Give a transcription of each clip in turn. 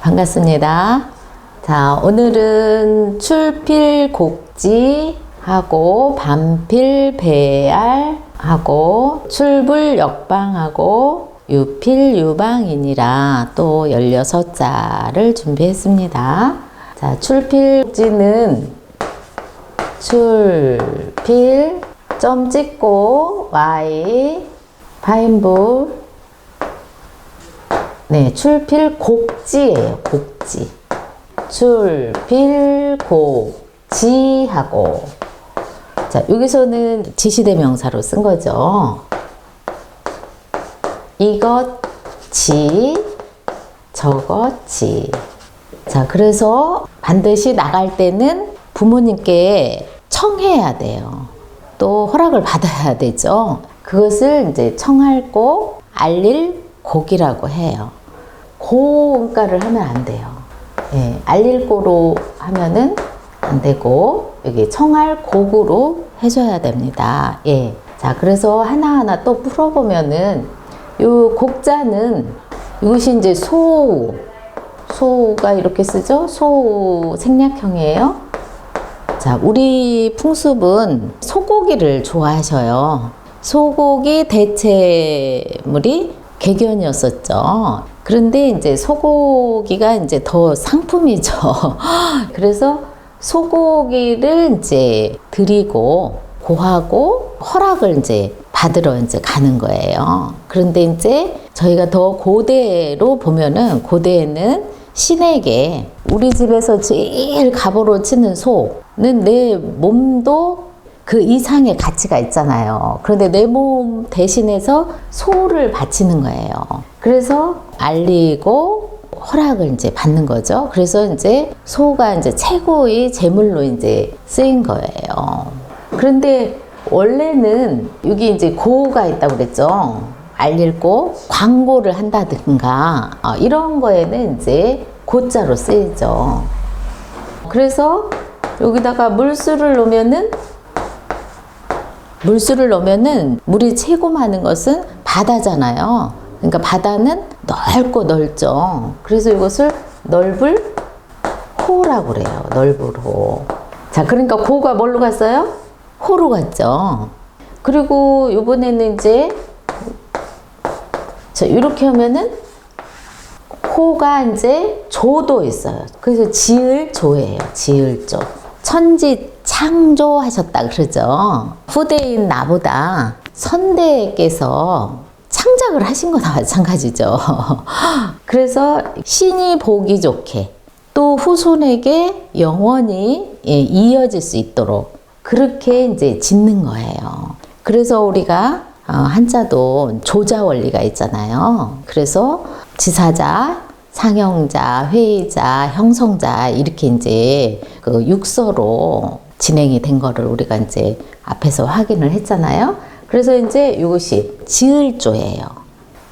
반갑습니다. 자, 오늘은 출필곡지하고 반필배알하고 출불역방하고 유필유방이니라 또 16자를 준비했습니다. 자, 출필곡지는 출필 점 찍고 Y 파인불 네, 출필곡지예요. 곡지. 출필곡지하고 자, 여기서는 지시대명사로 쓴 거죠. 이것지 저것지. 자, 그래서 반드시 나갈 때는 부모님께 청해야 돼요. 또 허락을 받아야 되죠. 그것을 이제 청할 곡, 알릴 곡이라고 해요. 고음가를 하면 안 돼요. 예, 알릴 고로 하면은 안 되고 여기 청할 곡으로 해줘야 됩니다. 예. 자, 그래서 하나하나 또 풀어보면은 요 곡자는 이것이 이제 소가 이렇게 쓰죠. 소 생략형이에요. 자, 우리 풍습은 소고기를 좋아하셔요. 소고기 대체물이 객연이었었죠. 그런데 이제 소고기가 이제 더 상품이죠. 그래서 소고기를 이제 드리고 고하고 허락을 이제 받으러 이제 가는 거예요. 그런데 이제 저희가 더 고대로 보면은 고대에는 신에게 우리 집에서 제일 값으로 치는 소는 내 몸도 그 이상의 가치가 있잖아요. 그런데 내 몸 대신해서 소를 바치는 거예요. 그래서 알리고 허락을 이제 받는 거죠. 그래서 이제 소가 이제 최고의 제물로 이제 쓰인 거예요. 그런데 원래는 여기 이제 고가 있다고 그랬죠. 알릴 고 광고를 한다든가 이런 거에는 이제 고자로 쓰이죠. 그래서 여기다가 물수를 넣으면은 물이 최고 많은 것은 바다잖아요. 그러니까 바다는 넓고 넓죠. 그래서 이것을 넓을 호라고 그래요. 넓을 호. 자, 그러니까 고가 뭘로 갔어요? 호로 갔죠. 그리고 이번에는 이제 자, 이렇게 하면은 호가 이제 조도 있어요. 그래서 지을조예요. 지을조. 천지 창조하셨다 그러죠. 후대인 나보다 선대께서 창작을 하신 거나 마찬가지죠. 그래서 신이 보기 좋게 또 후손에게 영원히 이어질 수 있도록 그렇게 이제 짓는 거예요. 그래서 우리가 한자도 조자 원리가 있잖아요. 그래서 지사자, 상형자, 회의자, 형성자 이렇게 이제 그 육서로 진행이 된 거를 우리가 이제 앞에서 확인을 했잖아요. 그래서 이제 이것이 지을조예요.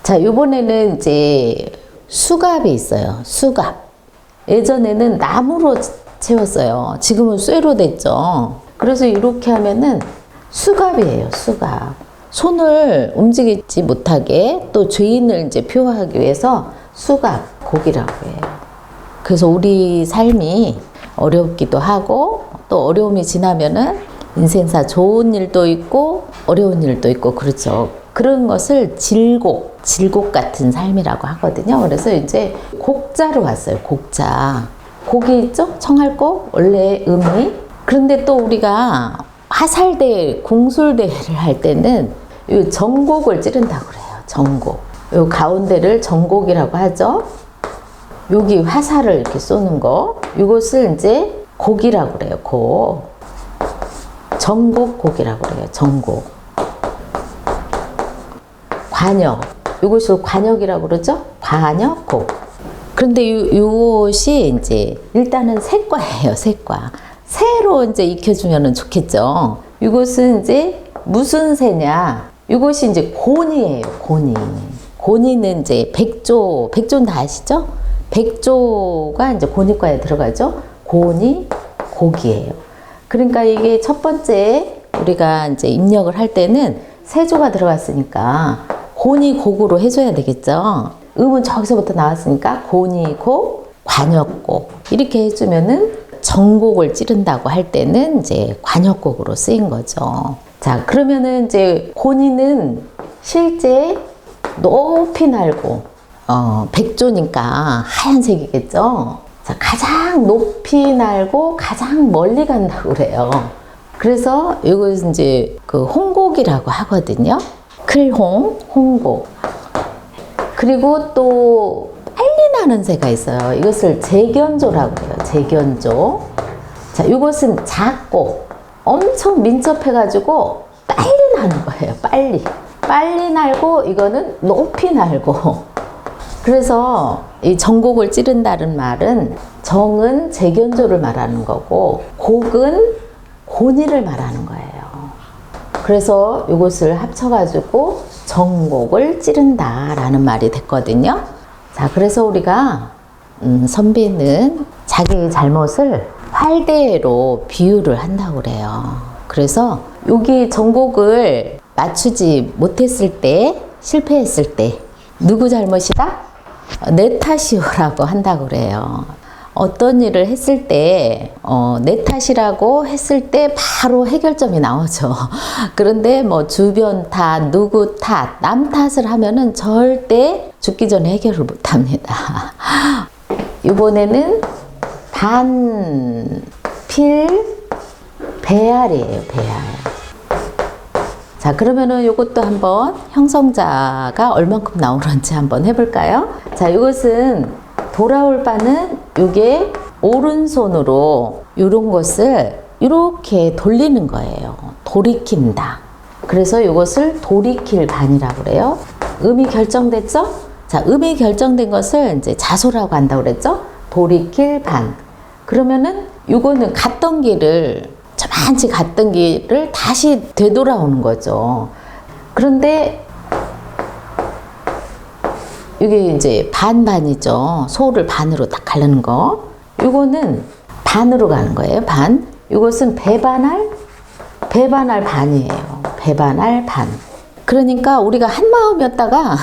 자, 이번에는 이제 수갑이 있어요. 수갑. 예전에는 나무로 채웠어요. 지금은 쇠로 됐죠. 그래서 이렇게 하면은 수갑이에요. 수갑. 손을 움직이지 못하게 또 죄인을 이제 표하기 위해서 수갑, 곡이라고 해요. 그래서 우리 삶이 어렵기도 하고 또 어려움이 지나면은 인생사 좋은 일도 있고 어려운 일도 있고 그렇죠. 그런 것을 질곡 같은 삶이라고 하거든요. 그래서 이제 곡자로 왔어요. 곡자. 곡이 있죠? 청할곡, 원래 음이. 그런데 또 우리가 화살대, 공술대를 할 때는 이 정곡을 찌른다고 그래요. 정곡. 요 가운데를 정곡이라고 하죠. 여기 화살을 이렇게 쏘는 거. 이것을 이제 곡이라고 그래요. 곡. 정곡곡이라고 그래요. 정곡. 관역. 이것을 관역이라고 그러죠. 관역곡. 그런데 이것이 이제 일단은 새과예요. 새과. 새로 이제 익혀주면 좋겠죠. 이것은 이제 무슨 새냐? 이것이 이제 곤이에요. 곤이. 곤이는 이제 백조는 다 아시죠? 백조가 이제 곤이과에 들어가죠. 곤이 곡이에요. 그러니까 이게 첫 번째 우리가 이제 입력을 할 때는 세조가 들어갔으니까 곤이 곡으로 해줘야 되겠죠. 음은 저기서부터 나왔으니까 곤이 곡, 관역곡 이렇게 해주면은 정곡을 찌른다고 할 때는 이제 관역곡으로 쓰인 거죠. 자, 그러면은 이제 고니는 실제 높이 날고 백조니까 하얀색이겠죠. 자, 가장 높이 날고 가장 멀리 간다고 그래요. 그래서 이것은 이제 그 홍곡이라고 하거든요. 클홍, 홍곡. 그리고 또 빨리 나는 새가 있어요. 이것을 재견조라고 해요. 재견조. 자, 이것은 작고 엄청 민첩해가지고 빨리 나는 거예요. 빨리. 빨리 날고 이거는 높이 날고. 그래서 이 정곡을 찌른다는 말은 정은 재견조를 말하는 거고 곡은 고니를 말하는 거예요. 그래서 이것을 합쳐가지고 정곡을 찌른다라는 말이 됐거든요. 자, 그래서 우리가 선비는 자기 잘못을 활대로 비유를 한다고 그래요. 그래서 여기 정곡을 맞추지 못했을 때, 실패했을 때 누구 잘못이다? 내 탓이오라고 한다고 그래요. 어떤 일을 했을 때 내 탓이라고 했을 때 바로 해결점이 나오죠. 그런데 뭐 주변 탓, 누구 탓, 남 탓을 하면은 절대 죽기 전에 해결을 못 합니다. 이번에는 반필 배알이에요. 배알. 자, 그러면은 이것도 한번 형성자가 얼만큼 나오는지 한번 해볼까요? 자, 이것은 돌아올 바는 이게 오른손으로 이런 것을 이렇게 돌리는 거예요. 돌이킨다. 그래서 이것을 돌이킬 반이라고 그래요. 음이 결정됐죠? 자, 음이 결정된 것을 이제 자소라고 한다고 그랬죠? 돌이킬 반. 그러면은 이거는 갔던 길을 저만치 갔던 길을 다시 되돌아오는 거죠. 그런데 이게 이제 반반이죠. 소를 반으로 딱 가르는 거. 이거는 반으로 가는 거예요. 반. 이것은 배반할 반이에요. 배반할 반. 그러니까 우리가 한 마음이었다가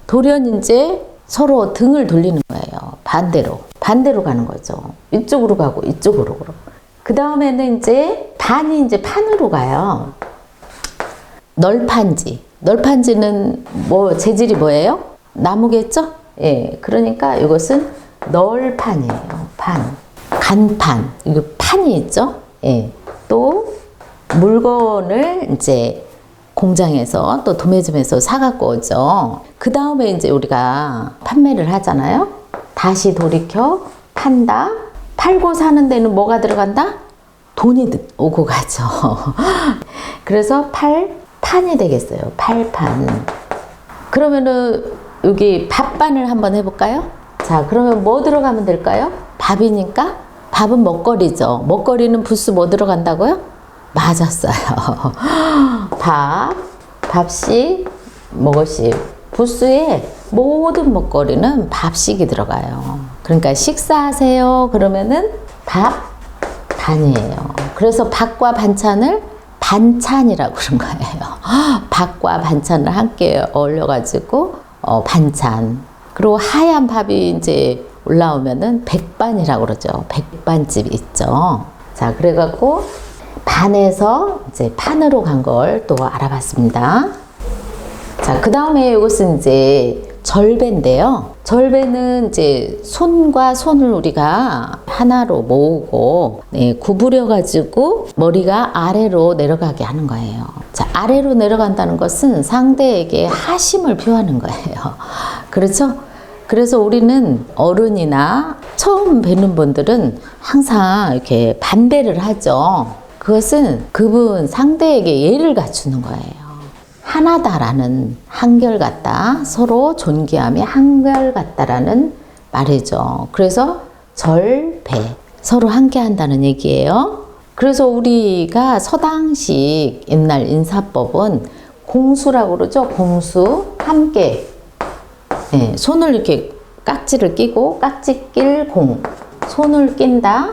돌연 이제 서로 등을 돌리는 거예요. 반대로 가는 거죠. 이쪽으로 가고 이쪽으로. 그 다음에는 이제 반이 이제 판으로 가요. 널판지는 뭐 재질이 뭐예요? 나무겠죠? 예. 그러니까 이것은 널판이에요. 판. 간판. 이거 판이 있죠? 예. 또 물건을 이제 공장에서 또 도매점에서 사갖고 오죠. 그 다음에 이제 우리가 판매를 하잖아요. 다시 돌이켜 판다. 팔고 사는 데는 뭐가 들어간다? 돈이 오고 가죠. 그래서 판이 되겠어요. 팔판. 그러면은 여기 밥반을 한번 해볼까요? 자, 그러면 뭐 들어가면 될까요? 밥이니까 밥은 먹거리죠. 먹거리는 부스 뭐 들어간다고요? 맞았어요. 밥식, 먹을식. 부스에 모든 먹거리는 밥식이 들어가요. 그러니까 식사하세요. 그러면은 반이에요. 그래서 밥과 반찬을 반찬이라고 그런 거예요. 밥과 반찬을 함께 어울려가지고 반찬. 그리고 하얀 밥이 이제 올라오면은 백반이라고 그러죠. 백반집 있죠. 자, 그래갖고 반에서 이제 판으로 간 걸 또 알아봤습니다. 자, 그 다음에 이것은 이제 절배인데요. 절배는 이제 손과 손을 우리가 하나로 모으고 구부려 가지고 머리가 아래로 내려가게 하는 거예요. 자, 아래로 내려간다는 것은 상대에게 하심을 표하는 거예요. 그렇죠? 그래서 우리는 어른이나 처음 뵙는 분들은 항상 이렇게 반대를 하죠. 그것은 그분 상대에게 예를 갖추는 거예요. 하나다라는 한결같다. 서로 존귀함이 한결같다라는 말이죠. 그래서 절배. 서로 함께 한다는 얘기예요. 그래서 우리가 서당식 옛날 인사법은 공수라고 그러죠. 공수. 함께. 네, 손을 이렇게 깍지를 끼고 깍지 낄 공. 손을 낀다.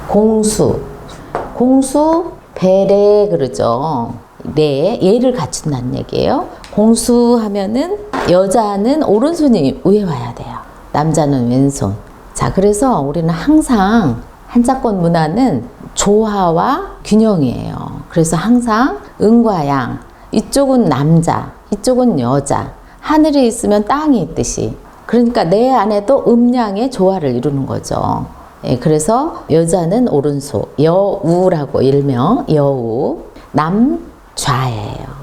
공수. 공수 배례 그러죠. 네, 예를 갖춘다는 얘기예요. 공수하면은 여자는 오른손이 위에 와야 돼요. 남자는 왼손. 자, 그래서 우리는 항상 한자권 문화는 조화와 균형이에요. 그래서 항상 음과 양, 이쪽은 남자, 이쪽은 여자, 하늘이 있으면 땅이 있듯이, 그러니까 내 안에도 음양의 조화를 이루는 거죠. 예, 그래서 여자는 오른소, 여우라고 일명, 여우, 남좌예요.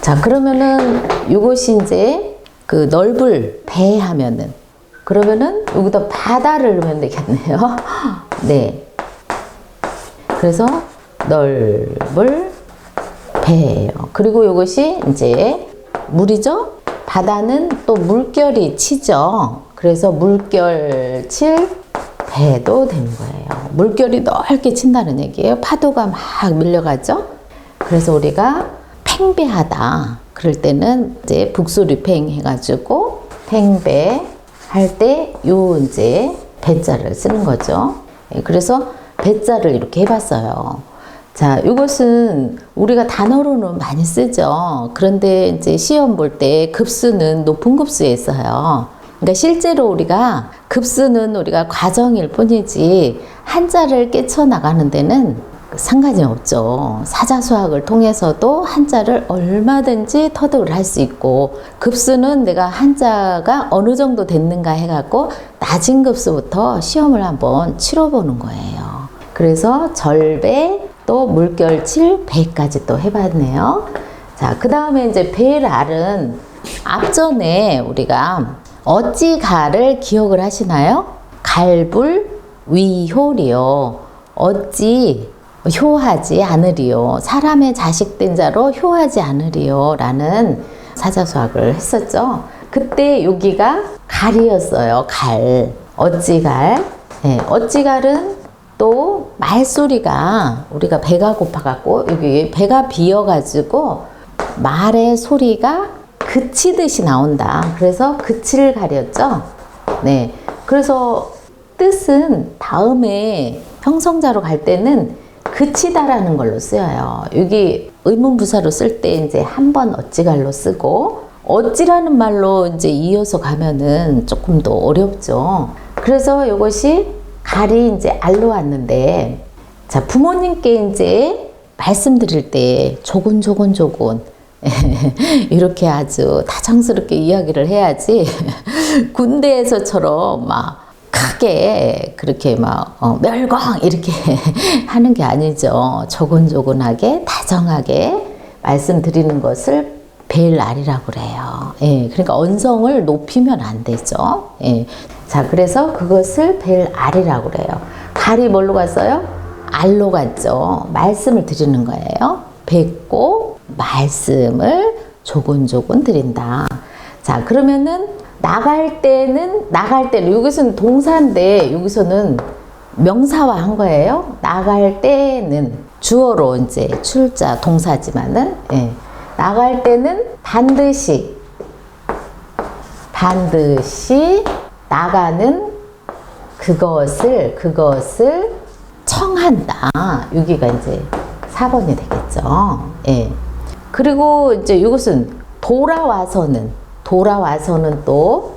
자, 그러면은 이것이 이제 그 넓을 배 하면은, 그러면은 여기다 바다를 넣으면 되겠네요. 네. 그래서 넓을 배예요. 그리고 이것이 이제 물이죠. 바다는 또 물결이 치죠. 그래서 물결 칠 배도 되는 거예요. 물결이 넓게 친다는 얘기예요. 파도가 막 밀려가죠. 그래서 우리가 팽배하다 그럴 때는 이제 북소리팽 해가지고 팽배 할 때 요 이제 배자를 쓰는 거죠. 그래서 배자를 이렇게 해봤어요. 자, 이것은 우리가 단어로는 많이 쓰죠. 그런데 이제 시험 볼 때 급수는 높은 급수에 써요. 그러니까 실제로 우리가 급수는 우리가 과정일 뿐이지 한자를 깨쳐나가는 데는 상관이 없죠. 사자수학을 통해서도 한자를 얼마든지 터득을 할 수 있고, 급수는 내가 한자가 어느 정도 됐는가 해갖고 낮은 급수부터 시험을 한번 치러보는 거예요. 그래서 절배, 또 물결칠, 배까지 또 해봤네요. 자, 그 다음에 이제 배랄은 앞전에 우리가 어찌가를 기억을 하시나요? 갈불 위효리요. 어찌 효하지 않으리요. 사람의 자식된 자로 효하지 않으리요. 라는 사자수학을 했었죠. 그때 여기가 갈이었어요. 갈. 어찌갈. 네, 어찌갈은 또 말소리가 우리가 배가 고파갖고 여기 배가 비어가지고 말의 소리가 그치듯이 나온다. 그래서 그칠 갈이었죠. 네. 그래서 뜻은 다음에 형성자로 갈 때는 그치다라는 걸로 쓰여요. 여기 의문부사로 쓸 때 이제 한 번 어찌갈로 쓰고, 어찌라는 말로 이제 이어서 가면은 조금 더 어렵죠. 그래서 이것이 갈이 이제 알로 왔는데, 자, 부모님께 이제 말씀드릴 때 조곤조곤 이렇게 아주 다정스럽게 이야기를 해야지 군대에서처럼 막 크게 그렇게 막 멸광 이렇게 하는 게 아니죠. 조곤조곤하게 다정하게 말씀드리는 것을 벨알이라고 그래요. 예, 그러니까 언성을 높이면 안 되죠. 예. 자, 그래서 그것을 벨알이라고 그래요. 갈이 뭘로 갔어요? 알로 갔죠. 말씀을 드리는 거예요. 뱉고 말씀을 조곤조곤 드린다. 자, 그러면은 나갈 때는 여기서는 동사인데 여기서는 명사화 한 거예요. 나갈 때는 주어로 이제 출자 동사지만은, 예. 나갈 때는 반드시 나가는 그것을 청한다. 여기가 이제 4번이 되겠죠. 예. 그리고 이제 이것은 돌아와서는 또,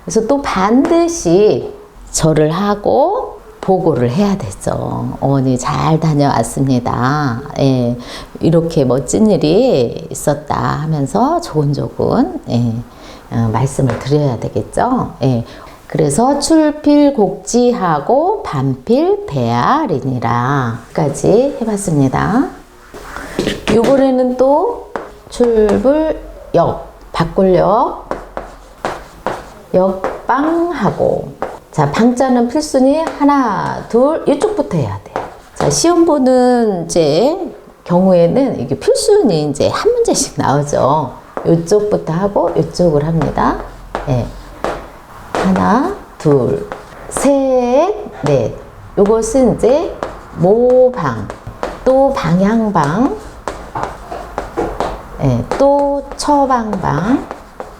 그래서 또 반드시 절을 하고 보고를 해야 되죠. 어머니 잘 다녀왔습니다. 예, 이렇게 멋진 일이 있었다 하면서 조곤조곤, 예, 말씀을 드려야 되겠죠. 예, 그래서 출필곡지하고 반필 배알이니라 까지 해봤습니다. 요번에는 또 출불역, 바꿀역, 역방하고, 자, 방자는 필순이 하나, 둘, 이쪽부터 해야 돼요. 자, 시험 보는 이제 경우에는 이게 필순이 이제 한 문제씩 나오죠. 이쪽부터 하고 이쪽을 합니다. 예. 하나, 둘, 셋, 넷. 요것은 이제 모방, 또 방향방, 예, 또 처방방.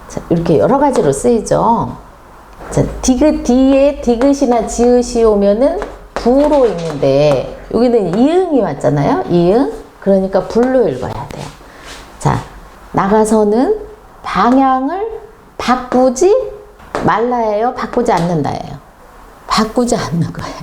자, 이렇게 여러 가지로 쓰이죠. 자, 뒤에 디귿이나 지읒이 오면은 부로 읽는데 여기는 이응이 왔잖아요. 이응. 그러니까 불로 읽어야 돼요. 자, 나가서는 방향을 바꾸지 말라예요. 바꾸지 않는다예요. 바꾸지 않는 거예요.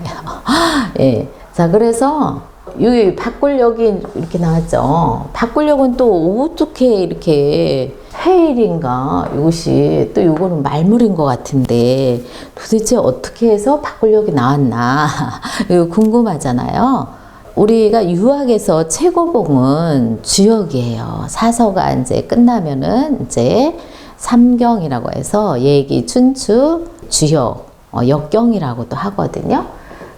예. 자, 그래서 여기 바꾸력이 이렇게 나왔죠. 바꾸력은 또 어떻게 이렇게 해일인가? 이것이 또 이거는 말물인 것 같은데 도대체 어떻게 해서 바꾸력이 나왔나? 이거 궁금하잖아요. 우리가 유학에서 최고봉은 주역이에요. 사서가 이제 끝나면은 이제 삼경이라고 해서 예기, 춘추, 주역, 역경이라고도 하거든요.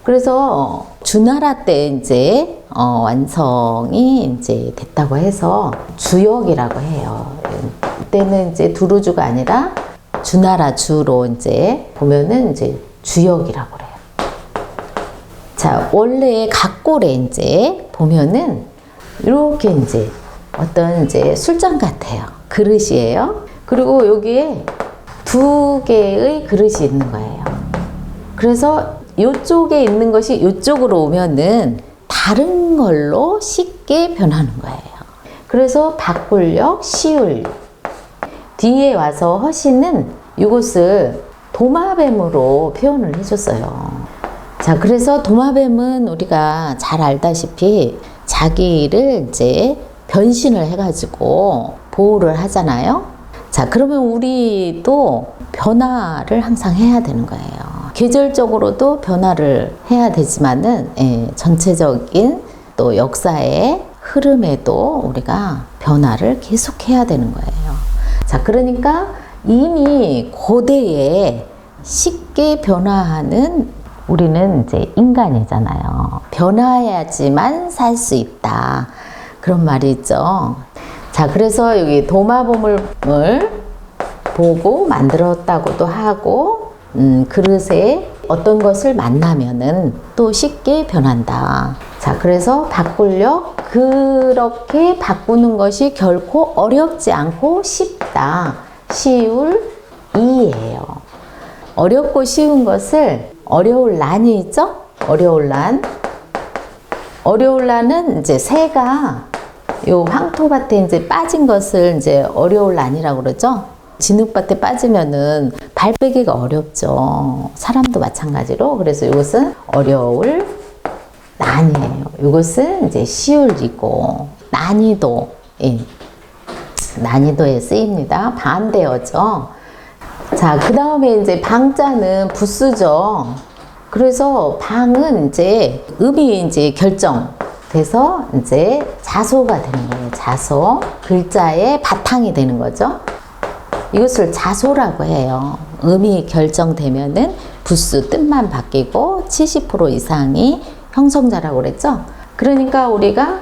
그래서 주나라 때 이제 완성이 이제 됐다고 해서 주역이라고 해요. 그때는 이제 두루주가 아니라 주나라 주로 이제 보면은 이제 주역이라고 그래요. 자, 원래 각골에 이제 보면은 이렇게 이제 어떤 이제 술잔 같아요. 그릇이에요. 그리고 여기에 두 개의 그릇이 있는 거예요. 그래서 이쪽에 있는 것이 이쪽으로 오면은 다른 걸로 쉽게 변하는 거예요. 그래서 바꿀력, 시울. 뒤에 와서 허시는 이것을 도마뱀으로 표현을 해줬어요. 자, 그래서 도마뱀은 우리가 잘 알다시피 자기를 이제 변신을 해가지고 보호를 하잖아요. 자, 그러면 우리도 변화를 항상 해야 되는 거예요. 계절적으로도 변화를 해야 되지만은, 전체적인 또 역사의 흐름에도 우리가 변화를 계속 해야 되는 거예요. 자, 그러니까 이미 고대에 쉽게 변화하는 우리는 이제 인간이잖아요. 변화해야지만 살 수 있다. 그런 말이 있죠. 자, 그래서 여기 도마뱀을 보고 만들었다고도 하고, 그릇에 어떤 것을 만나면은 또 쉽게 변한다. 자, 그래서 바꿀력, 그렇게 바꾸는 것이 결코 어렵지 않고 쉽다. 시울 이예요. 어렵고 쉬운 것을 어려울 난이 있죠? 어려울 난. 어려울 난은 이제 새가 요 황토밭에 이제 빠진 것을 이제 어려울 난이라고 그러죠? 진흙밭에 빠지면은 발 빼기가 어렵죠. 사람도 마찬가지로. 그래서 이것은 어려울 난이에요. 이것은 이제 시울이고, 난이도, 난이도에 쓰입니다. 반대어죠. 자, 그 다음에 이제 방자는 부수죠. 그래서 방은 이제 음이 이제 결정돼서 이제 자소가 되는 거예요. 자소. 글자의 바탕이 되는 거죠. 이것을 자소라고 해요. 음이 결정되면은 부수 뜻만 바뀌고 70% 이상이 형성자라고 그랬죠. 그러니까 우리가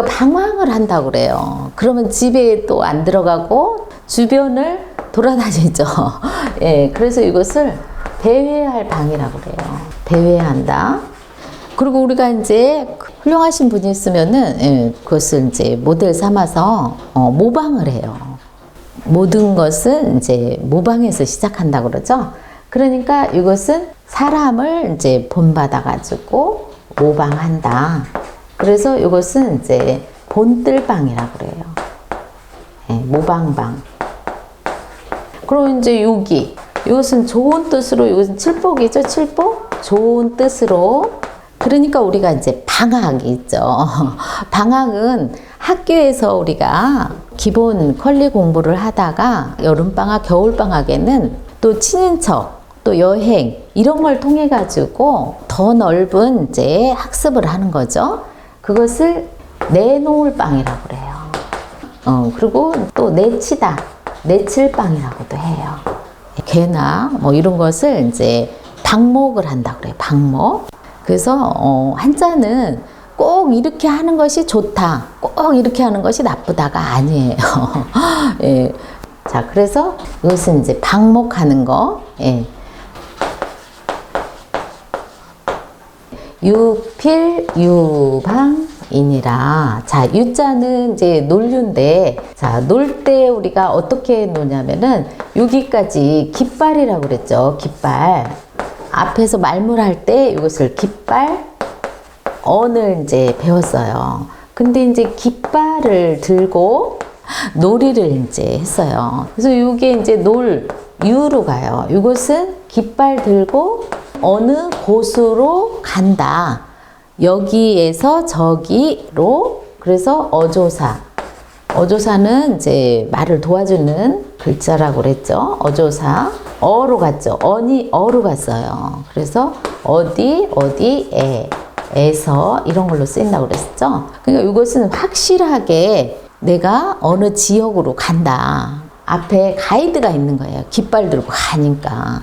방황을 한다고 그래요. 그러면 집에 또 안 들어가고 주변을 돌아다니죠. 예, 그래서 이것을 배회할 방이라고 그래요. 배회한다. 그리고 우리가 이제 훌륭하신 분이 있으면은, 그것을 이제 모델 삼아서 모방을 해요. 모든 것은 이제 모방에서 시작한다고 그러죠. 그러니까 이것은 사람을 이제 본받아가지고 모방한다. 그래서 이것은 이제 본뜰방이라고 그래요. 모방방. 그럼 이제 여기 이것은 좋은 뜻으로, 이것은 칠복이죠. 칠복. 좋은 뜻으로. 그러니까 우리가 이제 방학이 있죠. 방학은 학교에서 우리가 기본 컬리 공부를 하다가 여름방학, 겨울방학에는 또 친인척, 또 여행 이런 걸 통해 가지고 더 넓은 이제 학습을 하는 거죠. 그것을 내놓을 방이라고 그래요. 그리고 또 내치다, 내칠방이라고도 해요. 개나 뭐 이런 것을 이제 방목을 한다 그래요. 방목. 그래서 한자는 꼭 이렇게 하는 것이 좋다, 꼭 이렇게 하는 것이 나쁘다가 아니에요. 예. 자, 그래서 이것은 이제 방목하는 거. 예. 유필 유방이니라. 자, 유자는 이제 논류인데, 자, 놀 때 우리가 어떻게 노냐면은 여기까지 깃발이라고 그랬죠. 깃발. 앞에서 말물할 때 이것을 깃발 언을 이제 배웠어요. 근데 이제 깃발을 들고 놀이를 이제 했어요. 그래서 이게 이제 유로 가요. 이것은 깃발 들고 어느 곳으로 간다. 여기에서 저기로. 그래서 어조사. 어조사는 이제 말을 도와주는 글자라고 그랬죠. 어조사. 어로 갔죠. 어니 어로 갔어요. 그래서 어디, 어디에, 에서 이런 걸로 쓰인다고 그랬죠. 그러니까 이것은 확실하게 내가 어느 지역으로 간다. 앞에 가이드가 있는 거예요. 깃발 들고 가니까.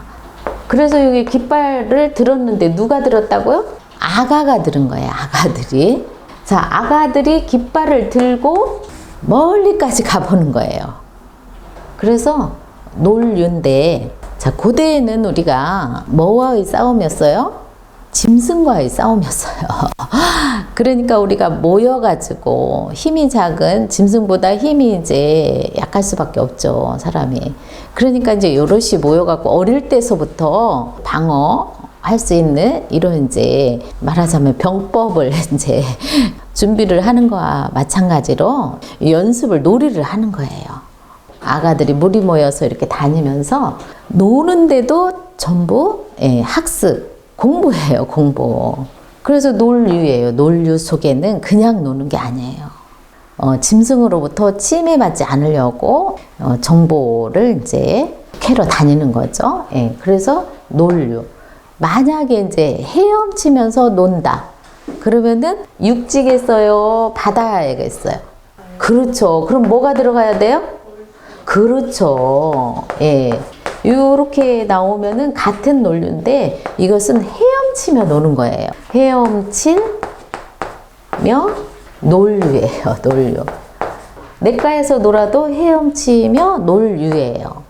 그래서 여기 깃발을 들었는데 누가 들었다고요? 아가가 들은 거예요. 아가들이. 자, 아가들이 깃발을 들고 멀리까지 가보는 거예요. 그래서 논류인데, 자, 고대에는 우리가 뭐와의 싸움이었어요? 짐승과의 싸움이었어요. 그러니까 우리가 모여가지고 힘이 작은 짐승보다 힘이 이제 약할 수밖에 없죠, 사람이. 그러니까 이제 여럿이 모여갖고 어릴 때서부터 방어할 수 있는 이런 이제 말하자면 병법을 이제 준비를 하는 거와 마찬가지로 연습을 놀이를 하는 거예요. 아가들이 무리 모여서 이렇게 다니면서 노는데도 전부 학습, 공부예요, 공부. 그래서 논류예요. 논류 속에는 그냥 노는 게 아니에요. 짐승으로부터 침해받지 않으려고 정보를 이제 캐러 다니는 거죠. 그래서 논류. 만약에 이제 헤엄치면서 논다. 그러면은 육지겠어요? 바다에겠어요? 그렇죠. 그럼 뭐가 들어가야 돼요? 그렇죠. 예. 이렇게 나오면은 같은 논류인데 이것은 헤엄치며 노는 거예요. 헤엄치며 논류예요. 논류. 냇가에서 놀아도 헤엄치며 논류예요.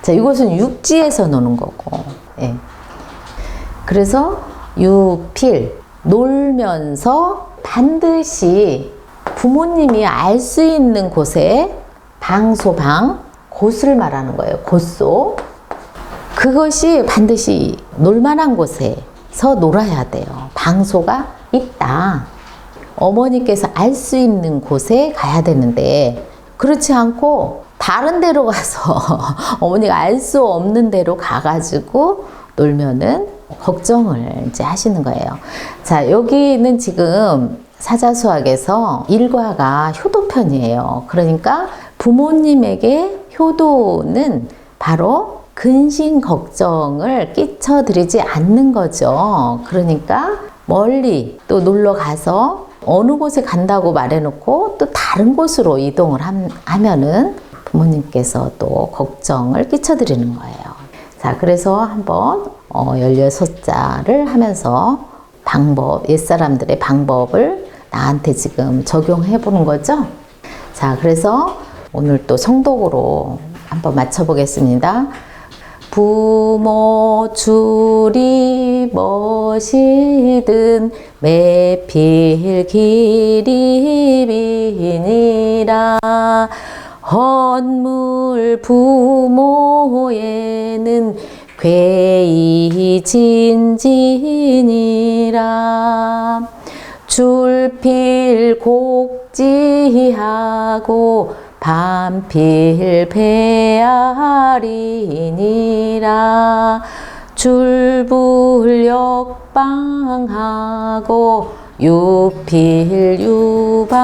자, 이것은 육지에서 노는 거고. 예. 그래서 유필, 놀면서 반드시 부모님이 알 수 있는 곳에 방소방, 곳을 말하는 거예요. 곳소. 그것이 반드시 놀만한 곳에서 놀아야 돼요. 방소가 있다. 어머니께서 알 수 있는 곳에 가야 되는데 그렇지 않고 다른 데로 가서 어머니가 알 수 없는 데로 가가지고 놀면은 걱정을 이제 하시는 거예요. 자, 여기는 지금 사자수학에서 일과가 효도편이에요. 그러니까 부모님에게 효도는 바로 근심 걱정을 끼쳐드리지 않는 거죠. 그러니까 멀리 또 놀러 가서 어느 곳에 간다고 말해놓고 또 다른 곳으로 이동을 하면은 부모님께서 또 걱정을 끼쳐드리는 거예요. 자, 그래서 한번 16자를 하면서 옛사람들의 방법을 나한테 지금 적용해 보는 거죠. 자, 그래서 오늘 또 성독으로 한번 맞춰보겠습니다. 부모 줄이 멋이든 매필 길이 비니라 헌물 부모에는 괴이 진진이라 줄필 곡지하고 반필 배아리니라 줄불 역방하고 유필 유방이니라.